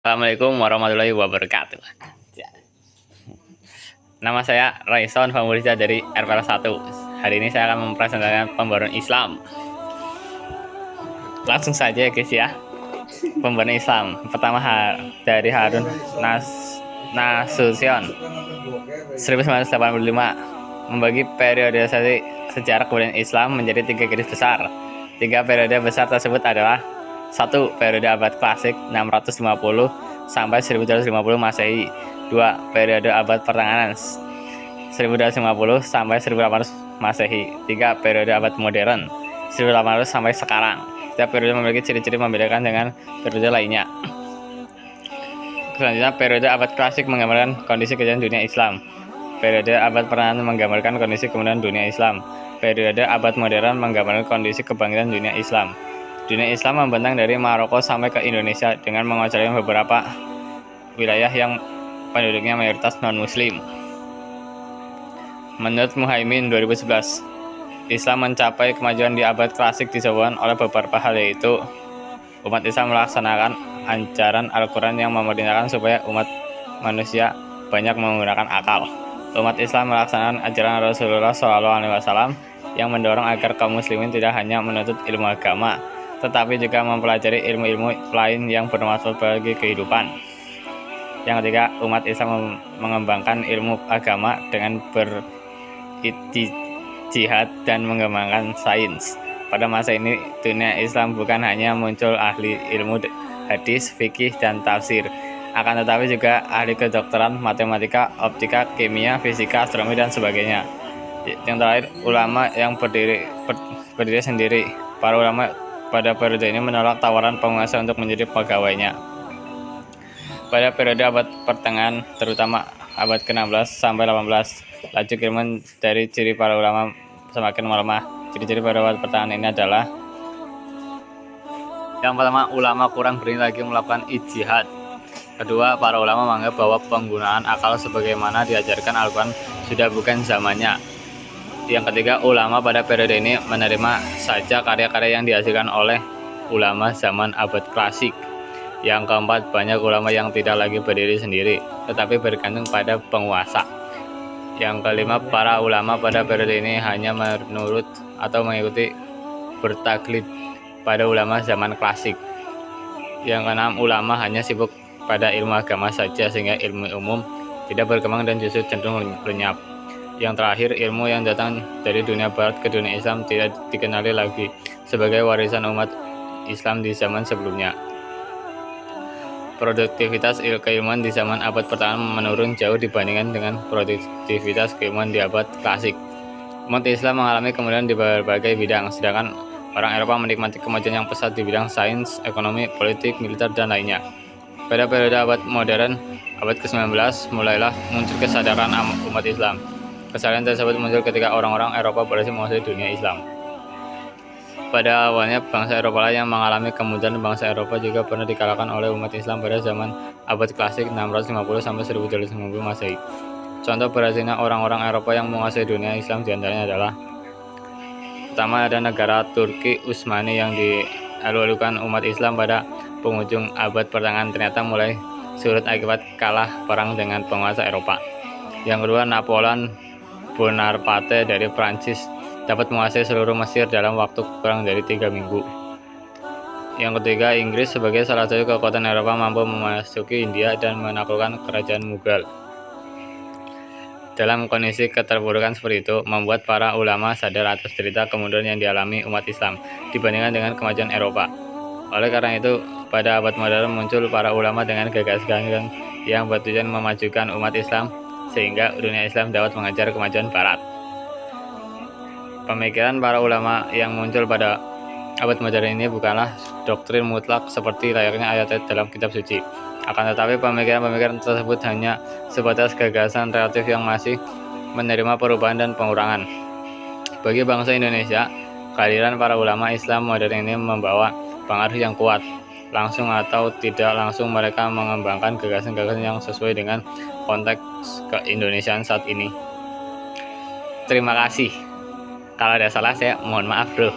Assalamualaikum warahmatullahi wabarakatuh. Ya. Nama saya Raison Famulisa dari RPL 1. Hari ini saya akan mempresentasikan pembaruan Islam. Langsung saja guys ya. Pembaruan Islam pertama dari Harun Nasution 1985 membagi periodisasi sejarah kebudayaan Islam menjadi 3 garis besar. 3 periode besar tersebut adalah 1. Periode abad klasik 650 sampai 1250 Masehi. 2. Periode abad pertengahan 1250 sampai 1800 Masehi. 3. Periode abad modern 1800 sampai sekarang. Setiap periode memiliki ciri-ciri membedakan dengan periode lainnya. Selanjutnya, periode abad klasik menggambarkan kondisi kejadian dunia Islam. Periode abad pertengahan menggambarkan kondisi kemudian dunia Islam. Periode abad modern menggambarkan kondisi kebangkitan dunia Islam. Dunia Islam membentang dari Maroko sampai ke Indonesia dengan menguasai beberapa wilayah yang penduduknya mayoritas non-muslim. Menurut Muhaimin 2011, Islam mencapai kemajuan di abad klasik disebabkan oleh beberapa hal, yaitu umat Islam melaksanakan ajaran Al-Quran yang memerintahkan supaya umat manusia banyak menggunakan akal. Umat Islam melaksanakan ajaran Rasulullah SAW yang mendorong agar kaum muslimin tidak hanya menuntut ilmu agama, tetapi juga mempelajari ilmu-ilmu lain yang bermanfaat bagi kehidupan. Yang ketiga, umat Islam mengembangkan ilmu agama dengan berijtihad dan mengembangkan sains. Pada masa ini, dunia Islam bukan hanya muncul ahli ilmu hadis, fikih, dan tafsir, akan tetapi juga ahli kedokteran, matematika, optika, kimia, fisika, astronomi, dan sebagainya. Yang terakhir, ulama yang berdiri sendiri. Para ulama pada periode ini menolak tawaran penguasa untuk menjadi pegawainya. Pada periode abad pertengahan, terutama abad ke-16 sampai 18, laju kiriman dari ciri para ulama semakin melemah. Ciri-ciri pada abad pertengahan ini adalah: yang pertama, ulama kurang berani lagi melakukan ijtihad. Kedua, para ulama menganggap bahwa penggunaan akal sebagaimana diajarkan Al-Quran sudah bukan zamannya. Yang ketiga, ulama pada periode ini menerima saja karya-karya yang dihasilkan oleh ulama zaman abad klasik. Yang keempat, banyak ulama yang tidak lagi berdiri sendiri, tetapi bergantung pada penguasa. Yang kelima, para ulama pada periode ini hanya menurut atau mengikuti bertaklid pada ulama zaman klasik. Yang keenam, ulama hanya sibuk pada ilmu agama saja sehingga ilmu umum tidak berkembang dan justru cenderung lenyap. Yang terakhir, ilmu yang datang dari dunia barat ke dunia Islam tidak dikenali lagi sebagai warisan umat Islam di zaman sebelumnya. Produktivitas keilmuan di zaman abad pertengahan menurun jauh dibandingkan dengan produktivitas keilmuan di abad klasik. Umat Islam mengalami kemudahan di berbagai bidang, sedangkan orang Eropa menikmati kemajuan yang pesat di bidang sains, ekonomi, politik, militer, dan lainnya. Pada periode abad modern, abad ke-19, mulailah muncul kesadaran umat Islam. Kesadaran tersebut muncul ketika orang-orang Eropa berhasil menguasai dunia Islam. Pada awalnya, bangsa Eropa yang mengalami kemudahan. Bangsa Eropa juga pernah dikalahkan oleh umat Islam pada zaman abad klasik 650 sampai 1250 Masehi. Contoh berhasilnya orang-orang Eropa yang menguasai dunia Islam diantaranya adalah: pertama, ada negara Turki Utsmani yang dialu-alukan umat Islam pada penghujung abad pertengahan ternyata mulai surut akibat kalah perang dengan penguasa Eropa. Yang kedua, Napoleon Bonaparte dari Prancis dapat menguasai seluruh Mesir dalam waktu kurang dari 3 minggu. Yang ketiga, Inggris sebagai salah satu kekuatan Eropa mampu memasuki India dan menaklukkan kerajaan Mughal. Dalam kondisi keterpurukan seperti itu, membuat para ulama sadar atas derita kemudahan yang dialami umat Islam dibandingkan dengan kemajuan Eropa. Oleh karena itu, pada abad modern muncul para ulama dengan gagasan yang bertujuan memajukan umat Islam sehingga dunia Islam dapat mengejar kemajuan Barat. Pemikiran para ulama yang muncul pada abad modern ini bukanlah doktrin mutlak seperti layaknya ayat-ayat dalam kitab suci. Akan tetapi pemikiran-pemikiran tersebut hanya sebatas gagasan relatif yang masih menerima perubahan dan pengurangan. Bagi bangsa Indonesia, kehadiran para ulama Islam modern ini membawa pengaruh yang kuat. Langsung atau tidak langsung mereka mengembangkan gagasan-gagasan yang sesuai dengan konteks keindonesiaan saat ini. Terima kasih. Kalau ada salah saya mohon maaf bro.